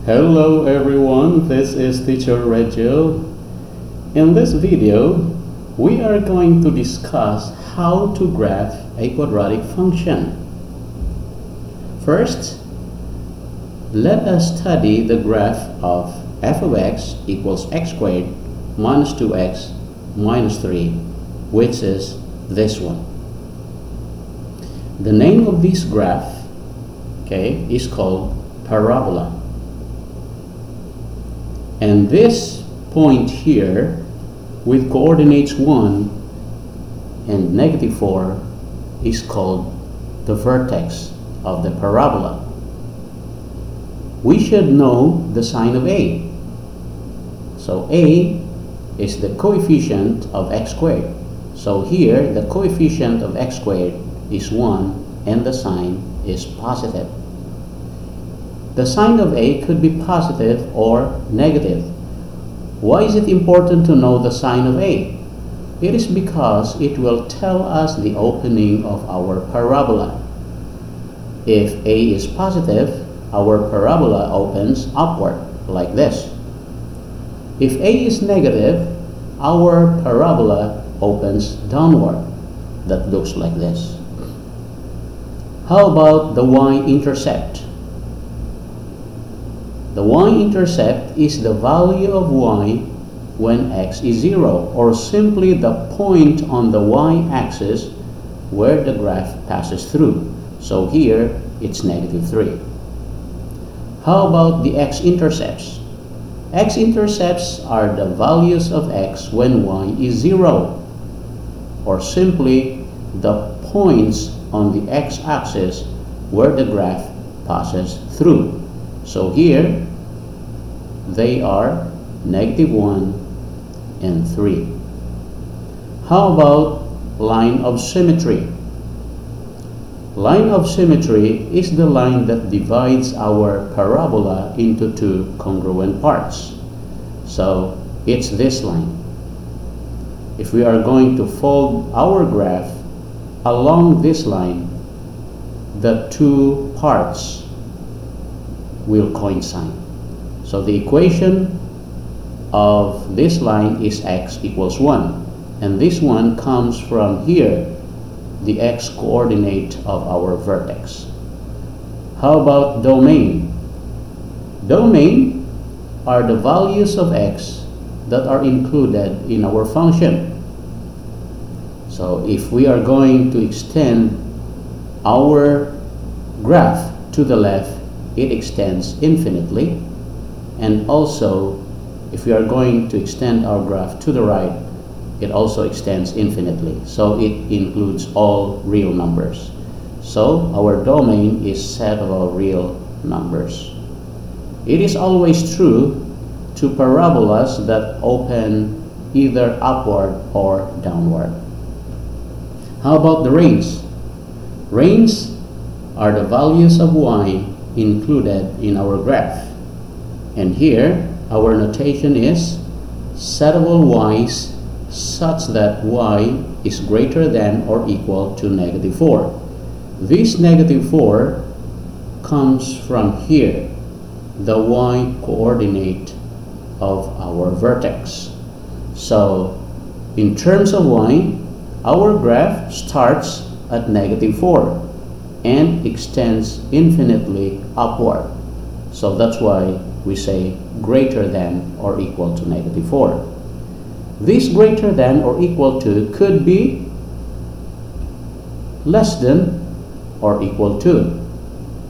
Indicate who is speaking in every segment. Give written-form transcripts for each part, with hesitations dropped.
Speaker 1: Hello everyone, this is teacher Rejil. In this video, we are going to discuss how to graph a quadratic function. First, let us study the graph of f of x equals x squared minus 2x minus 3, which is this one. The name of this graph, is called parabola. And this point here with coordinates 1 and -4 is called the vertex of the parabola. We should know the sign of a. So a is the coefficient of x squared. So here the coefficient of x squared is 1 and the sign is positive. The sign of a could be positive or negative. Why is it important to know the sign of a? It is because it will tell us the opening of our parabola. If a is positive, our parabola opens upward like this. If a is negative, our parabola opens downward. That looks like this. How about the y-intercept? The y-intercept is the value of y when x is 0, or simply the point on the y-axis where the graph passes through. So here it's -3. How about the x-intercepts? X-intercepts are the values of x when y is 0, or simply the points on the x-axis where the graph passes through. So here they are -1 and 3. How about line of symmetry? Line of symmetry is the line that divides our parabola into two congruent parts. So it's this line. If we are going to fold our graph along this line, the two parts will coincide. So the equation of this line is x equals 1, and this one comes from here, the x coordinate of our vertex. How about domain? Domain are the values of x that are included in our function. So if we are going to extend our graph to the left, it extends infinitely, and also if we are going to extend our graph to the right, it also extends infinitely. So it includes all real numbers. So our domain is set of all real numbers. It is always true to parabolas that open either upward or downward. How about the range? Range are the values of y included in our graph. And here our notation is set of all y's such that y is greater than or equal to -4. This -4 comes from here, the y coordinate of our vertex. So in terms of y, our graph starts at -4 and extends infinitely upward. So that's why we say greater than or equal to -4. This greater than or equal to could be less than or equal to.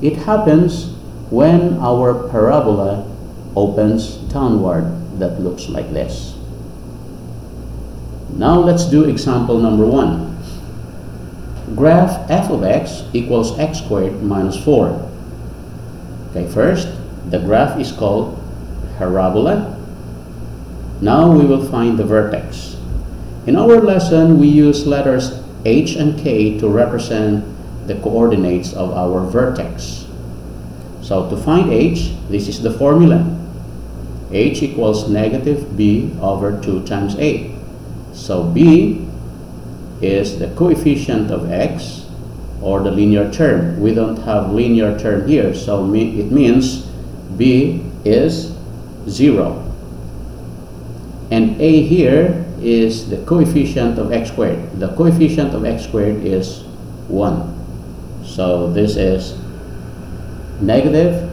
Speaker 1: It happens when our parabola opens downward. That looks like this. Now let's do example number 1. Graph f of x equals x squared minus 4. First, the graph is called parabola. Now we will find the vertex. In our lesson, we use letters h and k to represent the coordinates of our vertex. So to find h, this is the formula. H equals -b over 2 times a. So b is the coefficient of x, or the linear term. We don't have linear term here, so it means b is 0. And a here is the coefficient of x squared. The coefficient of x squared is 1. So this is negative,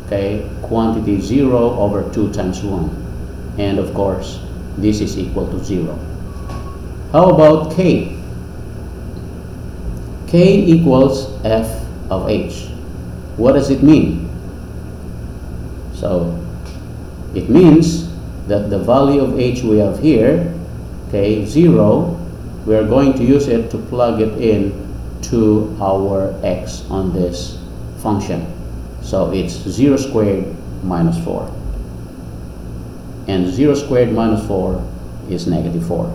Speaker 1: okay, quantity 0 over 2 times 1. And of course, this is equal to 0. How about k? K equals f of h. What does it mean? So it means that the value of h we have here, okay, 0, we are going to use it to plug it in to our x on this function. So it's 0 squared minus 4. And 0 squared minus 4 is negative 4.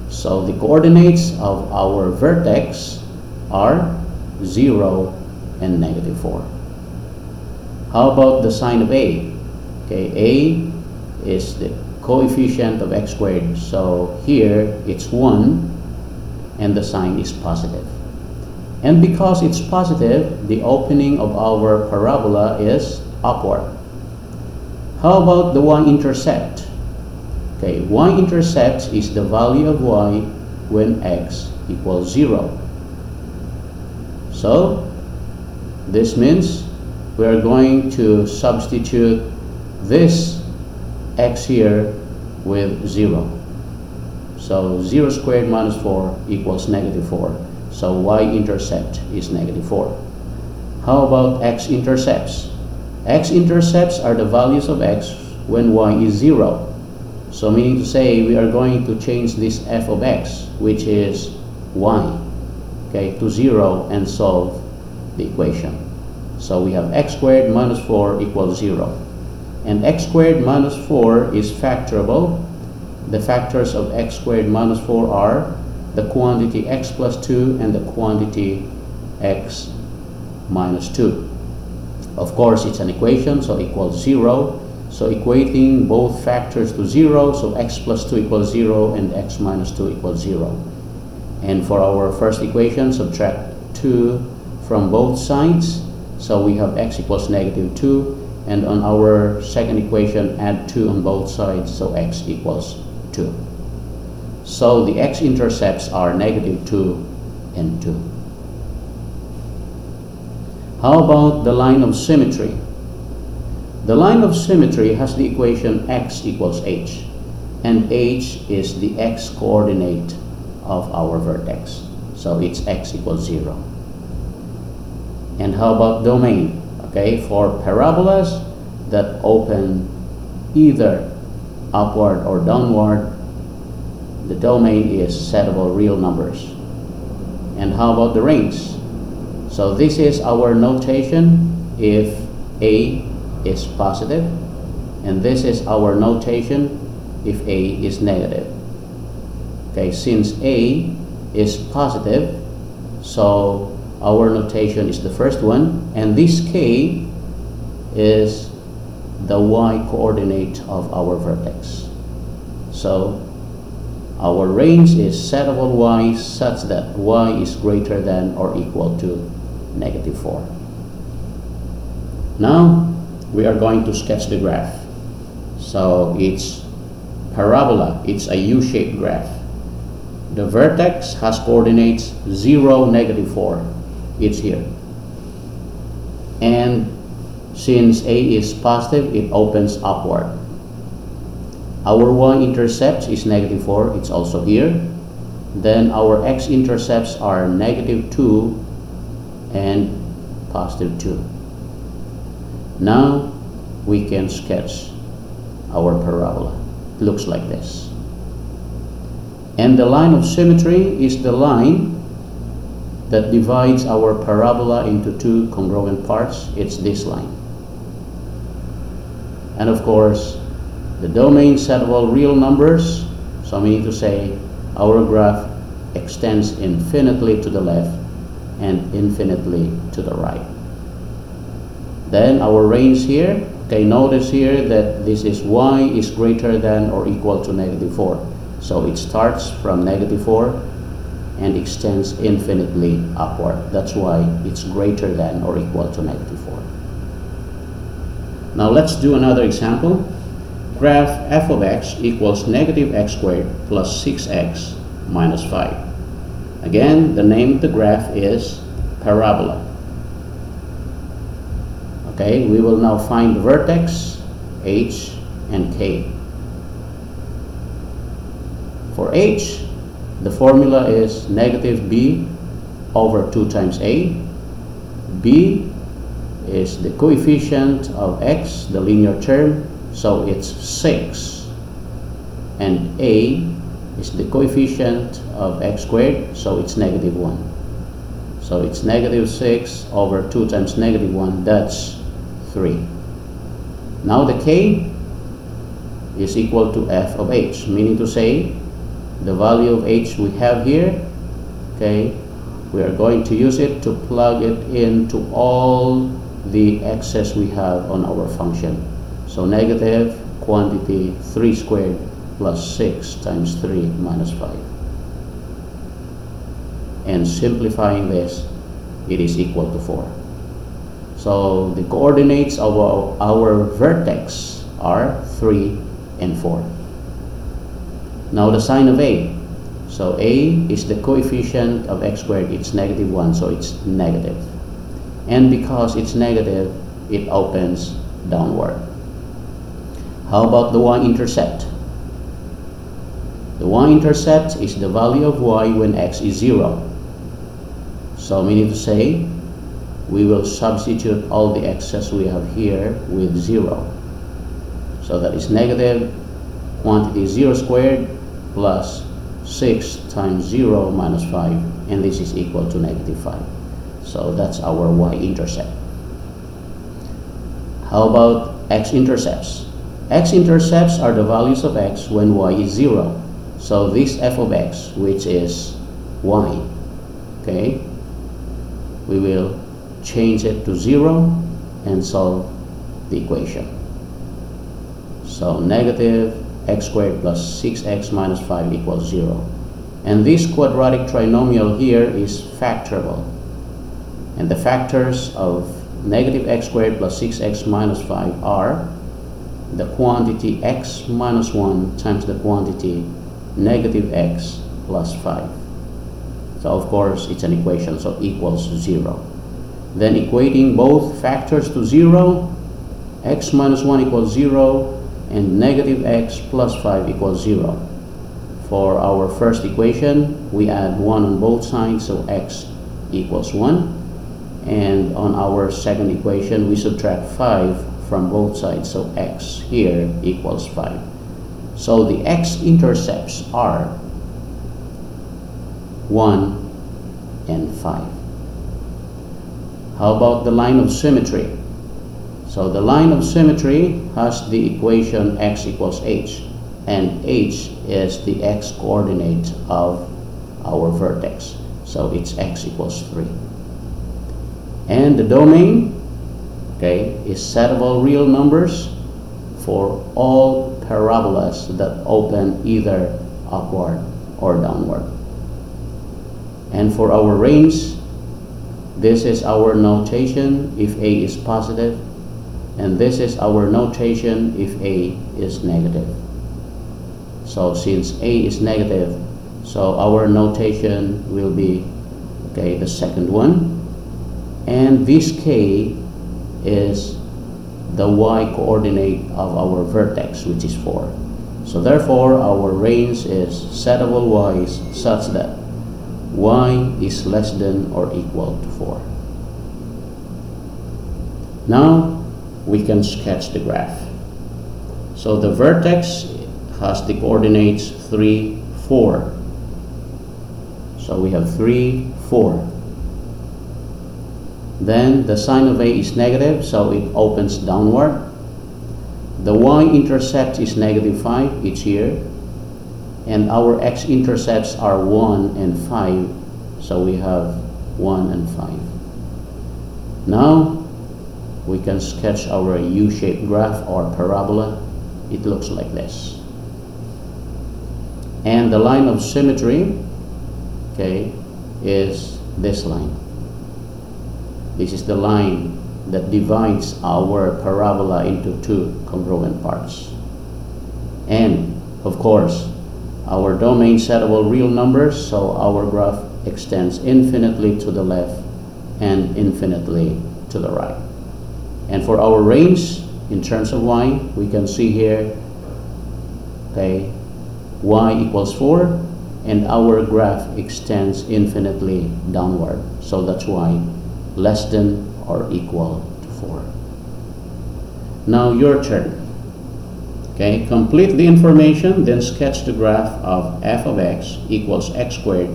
Speaker 1: So the coordinates of our vertex are 0 and negative 4. How about the sign of a? Okay, a is the coefficient of x squared. So here it's 1 and the sign is positive. And because it's positive, the opening of our parabola is upward. How about the y-intercept? Okay, y-intercept is the value of y when x equals 0. So this means we are going to substitute this x here with 0. So 0 squared minus 4 equals negative 4. So y-intercept is negative 4. How about x-intercepts? X-intercepts are the values of x when y is 0. So meaning to say we are going to change this f of x, which is y, okay, to 0 and solve the equation. So we have x squared minus 4 equals 0. And x squared minus 4 is factorable. The factors of x squared minus 4 are the quantity x plus 2 and the quantity x minus 2. Of course, it's an equation, so equals 0. So equating both factors to 0, so x plus 2 equals 0 and x minus 2 equals 0. And for our first equation, subtract 2 from both sides. So we have x equals negative 2. And on our second equation, add 2 on both sides, so x equals 2. So the x-intercepts are negative 2 and 2. How about the line of symmetry? The line of symmetry has the equation x equals h, and h is the x coordinate of our vertex. So it's x equals 0. And how about domain? Okay, for parabolas that open either upward or downward, the domain is settable real numbers. And how about the range? So this is our notation if a is positive, and this is our notation if a is negative. Okay, since a is positive, so our notation is the first one, and this k is the y coordinate of our vertex. So our range is settable y such that y is greater than or equal to negative 4. Now we are going to sketch the graph. So it's parabola, it's a U-shaped graph. The vertex has coordinates 0, negative 4. It's here. And since a is positive, it opens upward. Our y-intercept is negative 4, it's also here. Then our x-intercepts are negative 2 and positive 2. Now we can sketch our parabola. It looks like this. And the line of symmetry is the line that divides our parabola into two congruent parts. It's this line. And of course, the domain settable real numbers, so meaning to say our graph extends infinitely to the left and infinitely to the right. Then our range here, okay, notice here that this is y is greater than or equal to negative 4. So it starts from negative 4 and extends infinitely upward. That's why it's greater than or equal to negative 4. Now let's do another example. Graph f of x equals negative x squared plus 6x minus 5. Again, the name of the graph is parabola. Okay, we will now find the vertex, h, and k. For h, the formula is negative b over 2 times a. B is the coefficient of x, the linear term, so it's 6. And a is the coefficient of x squared, so it's negative 1. So it's negative 6 over 2 times negative 1, that's 3. Now the k is equal to f of h, meaning to say the value of h we have here, okay, we are going to use it to plug it into all the x's we have on our function. So negative quantity 3 squared plus 6 times 3 minus 5. And simplifying this, it is equal to 4. So the coordinates of our vertex are 3 and 4. Now the sign of a. So a is the coefficient of x squared, it's negative 1, so it's negative. And because it's negative, it opens downward. How about the y-intercept? The y-intercept is the value of y when x is 0. So meaning to say, we will substitute all the x's we have here with 0. So that is negative quantity 0 squared plus 6 times 0 minus 5, and this is equal to negative 5. So that's our y-intercept. How about x-intercepts? X-intercepts are the values of x when y is 0. So this f of x, which is y, okay, we will change it to 0 and solve the equation. So negative x squared plus 6x minus 5 equals 0. And this quadratic trinomial here is factorable. And the factors of negative x squared plus 6x minus 5 are the quantity x minus 1 times the quantity negative x plus 5. So of course it's an equation, so equals 0. Then equating both factors to 0, x minus 1 equals 0 and negative x plus 5 equals 0. For our first equation, we add 1 on both sides, so x equals 1. And on our second equation, we subtract 5 from both sides, so x here equals 5. So the x-intercepts are 1 and 5. How about the line of symmetry? So the line of symmetry has the equation x equals h, and h is the x coordinate of our vertex. So it's x equals 3. And the domain, okay, is set of all real numbers for all parabolas that open either upward or downward. And for our range, this is our notation if a is positive, and this is our notation if a is negative. So since a is negative, so our notation will be, okay, the second one. And this k is the y coordinate of our vertex, which is 4. So therefore, our range is set of all y's such that y is less than or equal to 4. Now, we can sketch the graph. So the vertex has the coordinates 3, 4. So we have 3, 4. Then the sign of a is negative, so it opens downward. The y-intercept is negative 5, it's here. And our x-intercepts are 1 and 5, so we have 1 and 5. Now, we can sketch our U-shaped graph or parabola. It looks like this. And the line of symmetry, okay, is this line. This is the line that divides our parabola into two congruent parts. And of course, our domain settable real numbers, so our graph extends infinitely to the left and infinitely to the right. And for our range in terms of y, we can see here, okay, y equals 4, and our graph extends infinitely downward, so that's why less than or equal to 4. Now your turn. Okay, complete the information, then sketch the graph of f of x equals x squared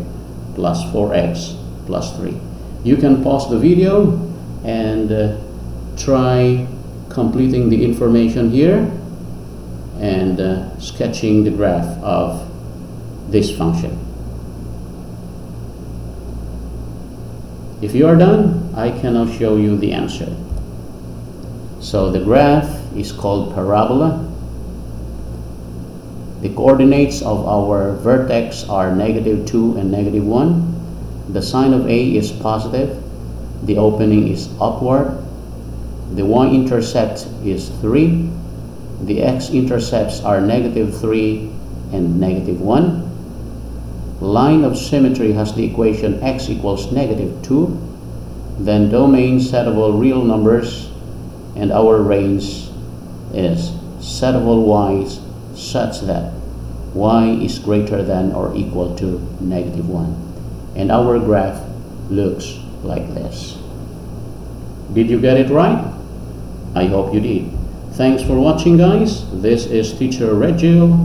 Speaker 1: plus 4x plus 3. You can pause the video and try completing the information here and sketching the graph of this function. If you are done, I can now show you the answer. So the graph is called parabola. The coordinates of our vertex are -2 and -1. The sign of A is positive. The opening is upward. The y-intercept is 3. The x-intercepts are -3 and -1. Line of symmetry has the equation x equals -2. Then domain settable real numbers, and our range is settable y's such that y is greater than or equal to -1. And our graph looks like this. Did you get it right? I hope you did. Thanks for watching, guys. This is Teacher Rejil.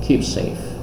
Speaker 1: Keep safe.